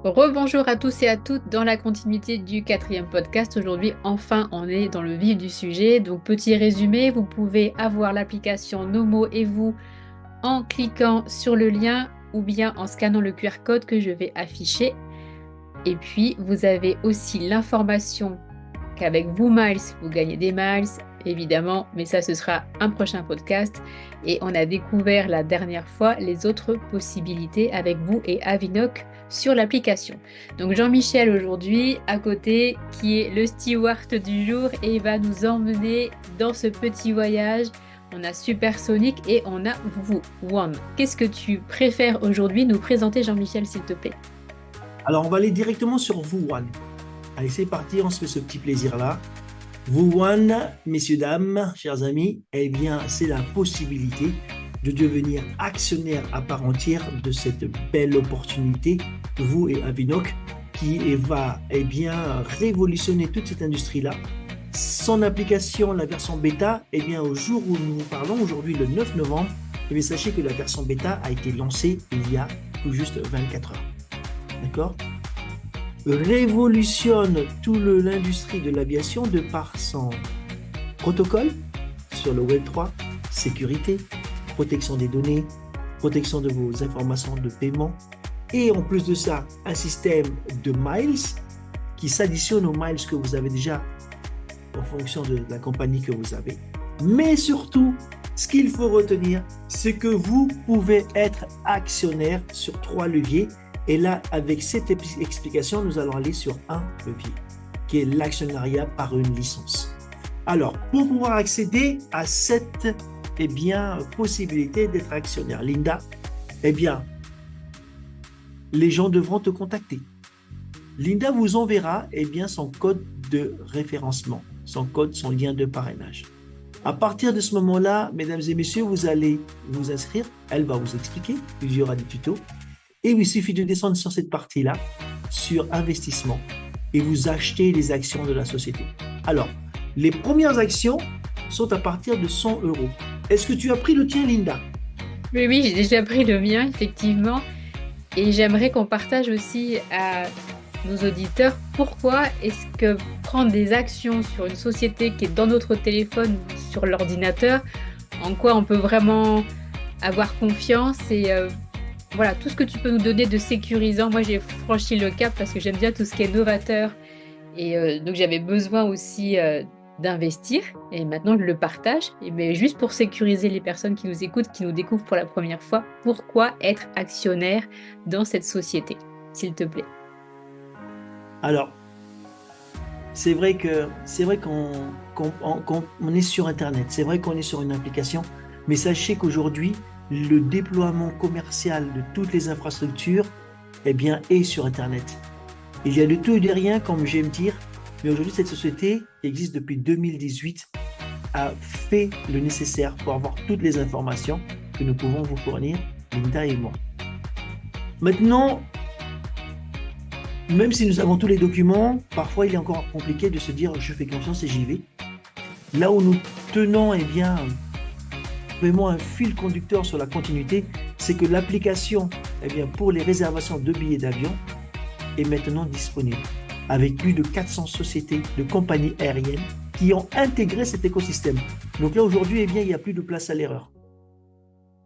Rebonjour à tous et à toutes dans la continuité du quatrième podcast. Aujourd'hui, enfin, on est dans le vif du sujet. Donc, petit résumé, vous pouvez avoir l'application Nomo et vous en cliquant sur le lien ou bien en scannant le QR code que je vais afficher. Et puis, vous avez aussi l'information qu'avec vous, Miles, vous gagnez des miles, évidemment, mais ça, ce sera un prochain podcast. Et on a découvert la dernière fois les autres possibilités avec vous et Avinoc sur l'application. Donc Jean-Michel aujourd'hui, à côté, qui est le steward du jour et il va nous emmener dans ce petit voyage. On a Supersonic et on a vous, One. Qu'est-ce que tu préfères aujourd'hui nous présenter, Jean-Michel, s'il te plaît? Alors, on va aller directement sur Wuhan. Allez, c'est parti, on se fait ce petit plaisir-là. Wuhan, messieurs, dames, chers amis, eh bien, c'est la possibilité de devenir actionnaire à part entière de cette belle opportunité, vous et Avinoc, qui va bien révolutionner toute cette industrie-là. Son application, la version bêta, au jour où nous vous parlons, aujourd'hui le 9 novembre, sachez que la version bêta a été lancée il y a tout juste 24 heures. D'accord? Révolutionne toute l'industrie de l'aviation de par son protocole sur le Web3, sécurité, protection des données, protection de vos informations de paiement et en plus de ça, un système de miles qui s'additionne aux miles que vous avez déjà en fonction de la compagnie que vous avez. Mais surtout, ce qu'il faut retenir, c'est que vous pouvez être actionnaire sur 3 leviers. Et là, avec cette explication, nous allons aller sur un levier, qui est l'actionnariat par une licence. Alors, pour pouvoir accéder à cette possibilité d'être actionnaire, Linda, les gens devront te contacter. Linda vous enverra son code de référencement, son lien de parrainage. À partir de ce moment-là, mesdames et messieurs, vous allez vous inscrire. Elle va vous expliquer. Il y aura des tutos. Et il suffit de descendre sur cette partie-là, sur investissement, et vous achetez les actions de la société. Alors, les premières actions sont à partir de 100 euros. Est-ce que tu as pris le tien, Linda? Oui, j'ai déjà pris le mien, effectivement. Et j'aimerais qu'on partage aussi à nos auditeurs pourquoi est-ce que prendre des actions sur une société qui est dans notre téléphone, sur l'ordinateur, en quoi on peut vraiment avoir confiance et voilà, tout ce que tu peux nous donner de sécurisant. Moi, j'ai franchi le cap parce que j'aime bien tout ce qui est novateur et donc j'avais besoin aussi d'investir et maintenant je le partage. Mais juste pour sécuriser les personnes qui nous écoutent, qui nous découvrent pour la première fois, pourquoi être actionnaire dans cette société, s'il te plaît? Alors, c'est vrai qu'on est sur Internet, c'est vrai qu'on est sur une application, mais sachez qu'aujourd'hui, le déploiement commercial de toutes les infrastructures est sur Internet. Il y a de tout et de rien, comme j'aime dire, mais aujourd'hui, cette société qui existe depuis 2018 a fait le nécessaire pour avoir toutes les informations que nous pouvons vous fournir, Linda et moi. Maintenant, même si nous avons tous les documents, parfois il est encore compliqué de se dire je fais confiance et j'y vais. Là où nous tenons vraiment un fil conducteur sur la continuité, c'est que l'application pour les réservations de billets d'avion est maintenant disponible avec plus de 400 sociétés de compagnies aériennes qui ont intégré cet écosystème. Donc là aujourd'hui, il n'y a plus de place à l'erreur.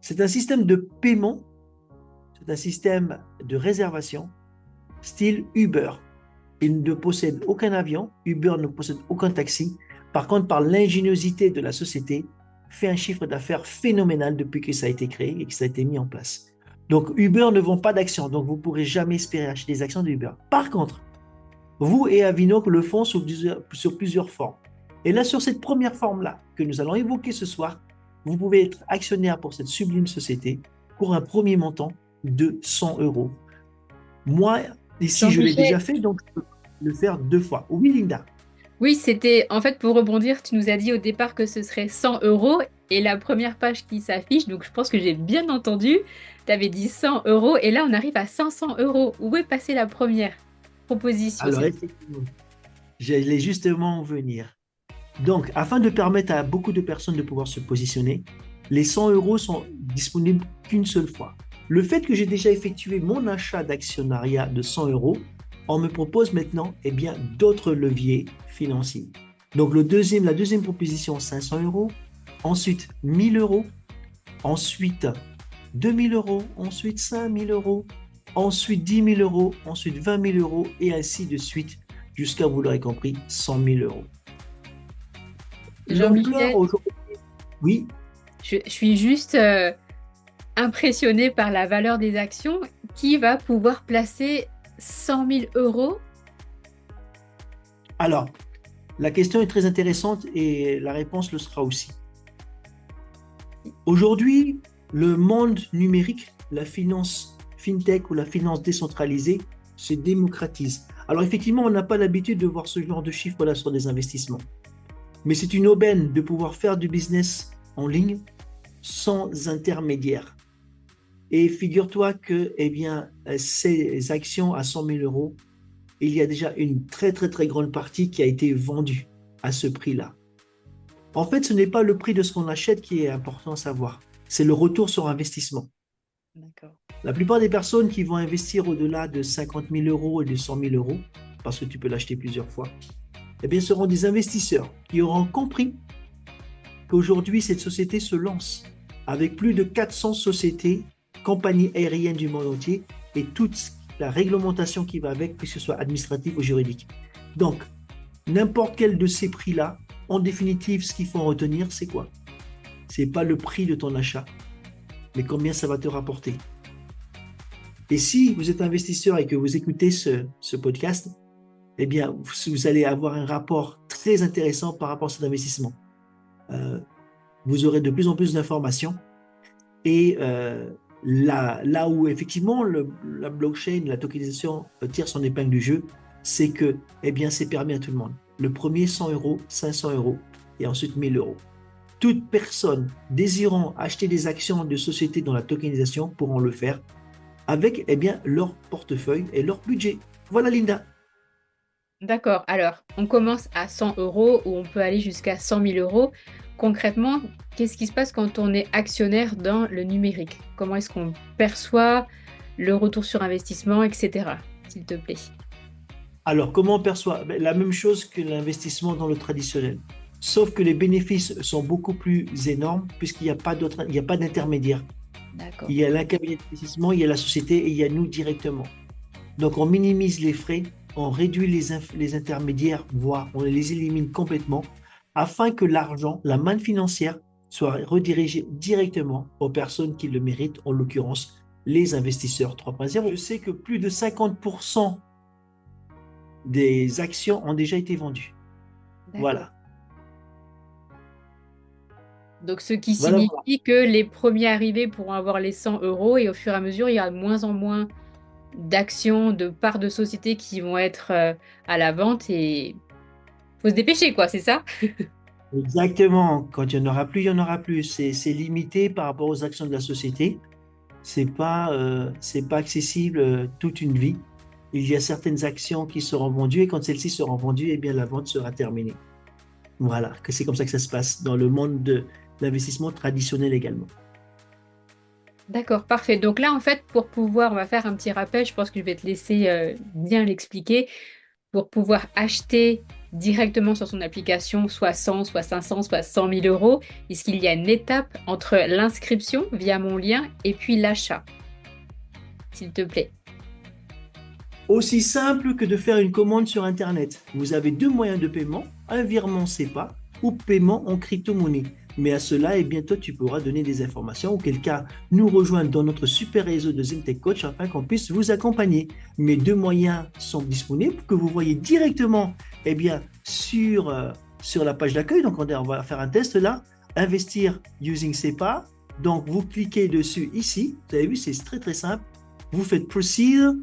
C'est un système de paiement, c'est un système de réservation style Uber. Il ne possède aucun avion, Uber ne possède aucun taxi. Par contre, par l'ingéniosité de la société, fait un chiffre d'affaires phénoménal depuis que ça a été créé et que ça a été mis en place. Donc, Uber ne vend pas d'actions, donc vous ne pourrez jamais espérer acheter des actions de Uber. Par contre, vous et Avinoc le font sur plusieurs formes. Et là, sur cette première forme-là, que nous allons évoquer ce soir, vous pouvez être actionnaire pour cette sublime société pour un premier montant de 100 euros. Moi, ici, je l'ai déjà Jean-Michel, fait, donc je peux le faire 2 fois. Oui, Linda. oui, c'était en fait pour rebondir, tu nous as dit au départ que ce serait 100 euros et la première page qui s'affiche, donc je pense que j'ai bien entendu, tu avais dit 100 euros et là on arrive à 500 euros. Où est passée la première proposition, Alors, s'il te plaît? effectivement, j'allais justement en venir. Donc, afin de permettre à beaucoup de personnes de pouvoir se positionner, les 100 euros sont disponibles qu'une seule fois. Le fait que j'ai déjà effectué mon achat d'actionnariat de 100 euros, on me propose maintenant eh bien, d'autres leviers financiers. Donc la deuxième proposition, 500 euros, ensuite 1000 euros, ensuite 2000 euros, ensuite 5000 euros, ensuite 10 000 euros, ensuite 20 000 euros, et ainsi de suite, jusqu'à, vous l'aurez compris, 100 000 euros. L'ampleur Jean-Michel, aujourd'hui, oui. je suis juste impressionnée par la valeur des actions. Qui va pouvoir placer 100 000 euros? Alors, la question est très intéressante et la réponse le sera aussi. Aujourd'hui, le monde numérique, la finance fintech ou la finance décentralisée se démocratise. Alors effectivement, on n'a pas l'habitude de voir ce genre de chiffres là sur des investissements. Mais c'est une aubaine de pouvoir faire du business en ligne sans intermédiaire. Et figure-toi que eh bien, ces actions à 100 000 euros, il y a déjà une très très très grande partie qui a été vendue à ce prix-là. En fait, ce n'est pas le prix de ce qu'on achète qui est important à savoir, c'est le retour sur investissement. D'accord. La plupart des personnes qui vont investir au-delà de 50 000 euros et de 100 000 euros, parce que tu peux l'acheter plusieurs fois, eh bien, seront des investisseurs qui auront compris qu'aujourd'hui, cette société se lance avec plus de 400 sociétés, compagnies aériennes du monde entier et toute la réglementation qui va avec, que ce soit administrative ou juridique. Donc, n'importe quel de ces prix-là, en définitive, ce qu'il faut en retenir, c'est quoi? Ce n'est pas le prix de ton achat, mais combien ça va te rapporter. Et si vous êtes investisseur et que vous écoutez ce podcast, eh bien, vous allez avoir un rapport très intéressant par rapport à cet investissement. Vous aurez de plus en plus d'informations et là où effectivement la blockchain, la tokenisation tire son épingle du jeu, c'est que eh bien, c'est permis à tout le monde. Le premier 100 euros, 500 euros et ensuite 1000 euros. Toute personne désirant acheter des actions de sociétés dans la tokenisation pourront le faire avec eh bien, leur portefeuille et leur budget. Voilà, Linda. D'accord. Alors, on commence à 100 euros ou on peut aller jusqu'à 100 000 euros. Concrètement, qu'est-ce qui se passe quand on est actionnaire dans le numérique? Comment est-ce qu'on perçoit le retour sur investissement, etc. S'il te plaît. Alors, comment on perçoit? La même chose que l'investissement dans le traditionnel. Sauf que les bénéfices sont beaucoup plus énormes puisqu'il n'y a pas d'intermédiaire. D'accord. Il y a la cabinet d'investissement, il y a la société et il y a nous directement. Donc, on minimise les frais, on réduit les intermédiaires, voire on les élimine complètement afin que l'argent, la manne financière, soit redirigée directement aux personnes qui le méritent, en l'occurrence les investisseurs 3.0. Je sais que plus de 50% des actions ont déjà été vendues. D'accord. Voilà. Donc, ce qui Voilà. signifie que les premiers arrivés pourront avoir les 100 euros et au fur et à mesure, il y a de moins en moins d'actions, de parts de société qui vont être à la vente et faut se dépêcher, quoi, c'est ça? Exactement. Quand il n'y en aura plus, il n'y en aura plus. C'est limité par rapport aux actions de la société. C'est pas accessible toute une vie. Il y a certaines actions qui seront vendues et quand celles-ci seront vendues, eh bien, la vente sera terminée. Voilà, que c'est comme ça que ça se passe dans le monde de l'investissement traditionnel également. D'accord, parfait. Donc là, en fait, on va faire un petit rappel, je pense que je vais te laisser bien l'expliquer. Pour pouvoir acheter directement sur son application soit 100, soit 500, soit 100 000 euros, puisqu'il y a une étape entre l'inscription via mon lien et puis l'achat. S'il te plaît. Aussi simple que de faire une commande sur Internet. Vous avez deux moyens de paiement, un virement SEPA ou paiement en crypto-monnaie. Mais à cela, eh bien, toi, tu pourras donner des informations, auquel cas nous rejoindre dans notre super réseau de ZenTech Coach afin qu'on puisse vous accompagner. Mes deux moyens sont disponibles que vous voyez directement eh bien, sur la page d'accueil. Donc, on va faire un test là. Investir using SEPA. Donc, vous cliquez dessus ici. Vous avez vu, c'est très très simple. Vous faites Proceed.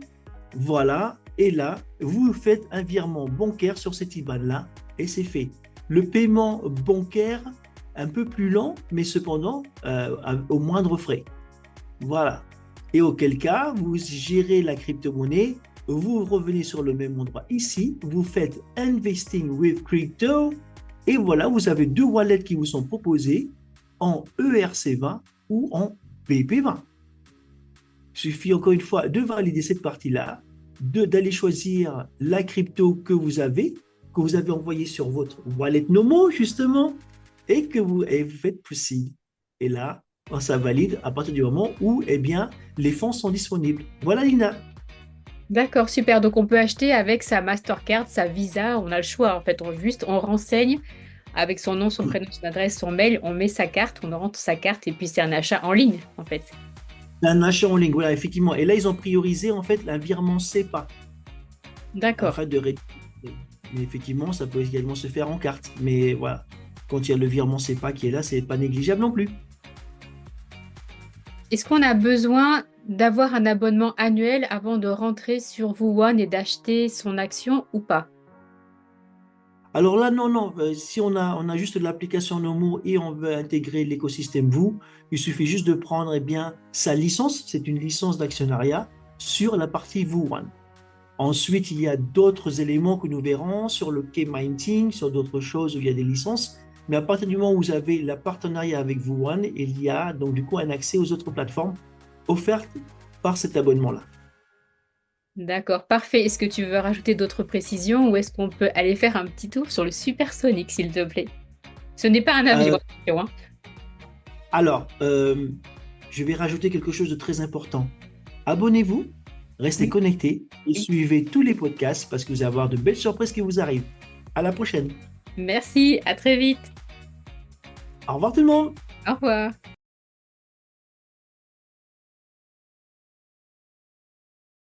Voilà. Et là, vous faites un virement bancaire sur cette IBAN-là et c'est fait. Le paiement bancaire, un peu plus lent, mais cependant au moindre frais. Voilà. Et auquel cas, vous gérez la crypto-monnaie, vous revenez sur le même endroit ici, vous faites Investing with Crypto, et voilà, vous avez deux wallets qui vous sont proposés en ERC20 ou en BP20. Il suffit encore une fois de valider cette partie-là, d'aller choisir la crypto que vous avez envoyée sur votre wallet Nomo, justement, et vous faites proceed. Et là, ça valide à partir du moment où, eh bien, les fonds sont disponibles. Voilà, Lina. D'accord, super. Donc on peut acheter avec sa Mastercard, sa Visa, on a le choix en fait. On renseigne avec son nom, son prénom, son adresse, son mail, on met sa carte, on rentre sa carte et puis c'est un achat en ligne en fait. Un achat en ligne, voilà, effectivement. Et là, ils ont priorisé, en fait, un virement SEPA, D'accord. afin de mais effectivement, ça peut également se faire en carte. Mais voilà, quand il y a le virement SEPA qui est là, c'est pas négligeable non plus. Est-ce qu'on a besoin d'avoir un abonnement annuel avant de rentrer sur VooOne et d'acheter son action ou pas? Alors là, non, non, si on a juste l'application Nomo et on veut intégrer l'écosystème vous, il suffit juste de prendre, eh bien, sa licence, c'est une licence d'actionnariat, sur la partie VooOne. Ensuite, il y a d'autres éléments que nous verrons sur le K-Mining, sur d'autres choses où il y a des licences. Mais à partir du moment où vous avez le partenariat avec VooOne, il y a donc du coup un accès aux autres plateformes offertes par cet abonnement-là. D'accord, parfait. Est-ce que tu veux rajouter d'autres précisions ou est-ce qu'on peut aller faire un petit tour sur le supersonique, s'il te plaît? Ce n'est pas un avion, Euh, attention, hein. alors, je vais rajouter quelque chose de très important. Abonnez-vous, restez Oui, connectés et oui. suivez tous les podcasts parce que vous allez avoir de belles surprises qui vous arrivent. À la prochaine. Merci, à très vite. Au revoir tout le monde. Au revoir.